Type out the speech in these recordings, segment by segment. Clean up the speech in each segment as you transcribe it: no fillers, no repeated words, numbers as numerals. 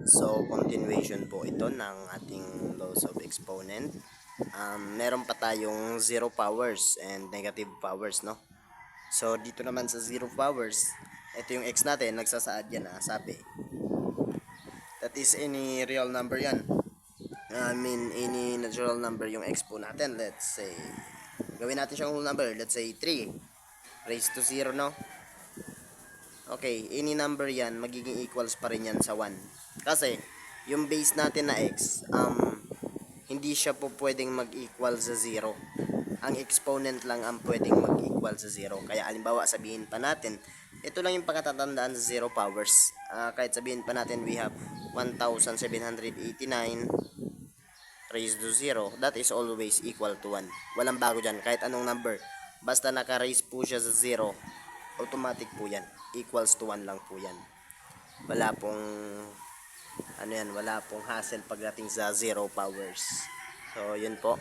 So, continuation po ito ng ating laws of exponent. Meron pa tayong zero powers and negative powers, no? So, dito naman sa zero powers, ito yung x natin, nagsasaad yan na sabi. That is any real number yan. Any natural number yung x po natin. Let's say, gawin natin siyang whole number. Let's say 3 raised to 0, no? Okay, any number yan, magiging equals pa rin yan sa 1. Kasi, yung base natin na x, hindi siya po pwedeng mag-equal sa 0. Ang exponent lang ang pwedeng mag-equal sa 0. Kaya, alimbawa, sabihin pa natin, ito lang yung pagkatatandaan sa 0 powers. Kahit sabihin pa natin, we have 1,789 raised to 0. That is always equal to 1. Walang bago dyan, kahit anong number. Basta naka-raise po siya sa 0, automatic po yan. Equals to 1 lang po yan. Wala pong wala pong hassle pagdating sa zero powers. So, yun po.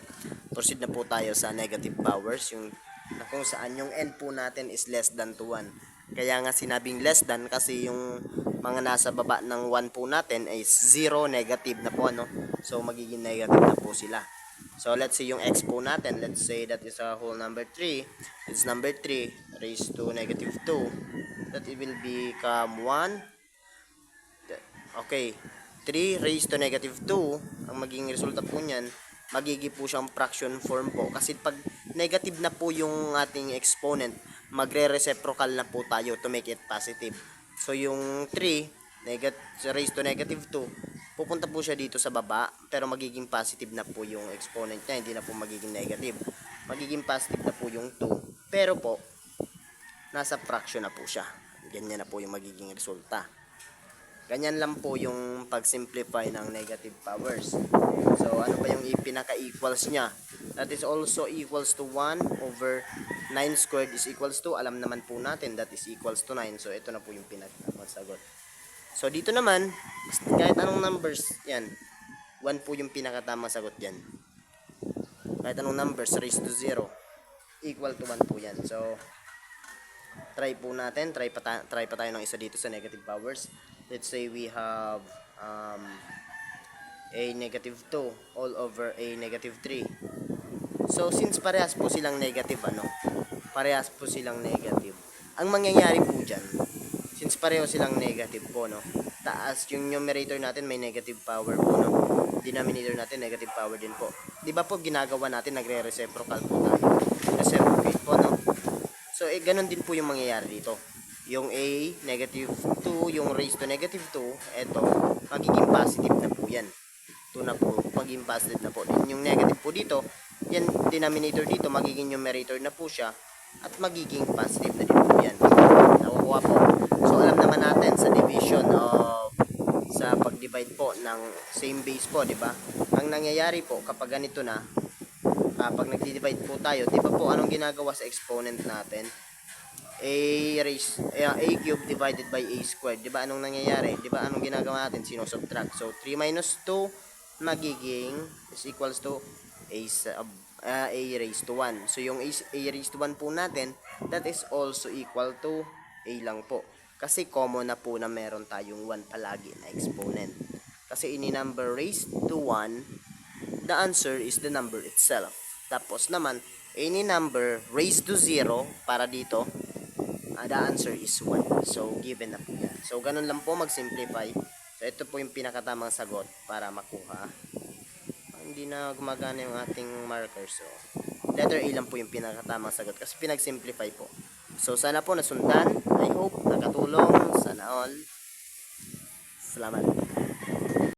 Proceed na po tayo sa negative powers, yung na kung saan yung n po natin is less than to 1. Kaya nga sinabing less than kasi yung mga nasa baba ng 1 po natin is 0, negative na po, ano? So, magiging negative na po sila. So, let's say yung x po natin, let's say that is a whole number 3. It's number 3 raised to negative 2. That it will become 1. Okay, 3 raised to negative 2. Ang magiging resulta po niyan, magiging po siyang fraction form po. Kasi pag negative na po yung ating exponent, magre-reciprocal na po tayo to make it positive. So, yung 3 raised to negative 2, pupunta po siya dito sa baba, pero magiging positive na po yung exponent niya, hindi na po magiging negative. Magiging positive na po yung 2, pero po, nasa fraction na po siya. Ganyan na po yung magiging resulta. Ganyan lang po yung pag-simplify ng negative powers. So, ano pa yung pinaka-equals niya? That is also equals to 1 over 9 squared is equals to, alam naman po natin, that is equals to 9. So, ito na po yung pinaka-sagot. So, dito naman, kahit anong numbers, yan, 1 po yung pinakatamang sagot dyan. Kahit anong numbers raised to 0, equal to 1 po yan. So, try po natin, try pa tayo ng isa dito sa negative powers. Let's say we have a negative 2 all over a negative 3. So, since parehas po silang negative, parehas po silang negative. Ang mangyayari po dyan, since pareho silang negative po, no? Taas, yung numerator natin may negative power po, no? Denominator natin negative power din po. Di ba po ginagawa natin, nagre-reciprocal po tayo. Reciprocate po, no? So, ganun din po yung mangyayari dito. Yung a, negative 2, yung raised to negative 2, eto, magiging positive na po yan. 2 na po, magiging positive na po. Yung negative po dito, yan, denominator dito, magiging numerator na po siya, at magiging positive na din po yan. Nakukuha po. So, alam naman natin sa division of, sa pag-divide po ng same base po, di ba? Ang nangyayari po, kapag ganito na, pag nagdi-divide po tayo, di ba po anong ginagawa sa exponent natin? A cube divided by a squared. Di ba anong nangyayari? Di ba anong ginagawa natin? Sinusubtract. So, 3 minus 2 magiging is equals to a raised to 1. So, yung a raised to 1 po natin, that is also equal to a lang po. Kasi common na po na meron tayong 1 palagi na exponent. Kasi any number raised to 1, the answer is the number itself. Tapos naman, any number raised to 0, para dito, the answer is 1. So, given na po yan. So, ganun lang po mag-simplify. So, ito po yung pinakatamang sagot para makuha. Hindi na gumagana yung ating marker. So, letter A lang po yung pinakatamang sagot kasi pinag-simplify po. So, sana po nasundan. I hope nakatulong. Sana all. Salamat.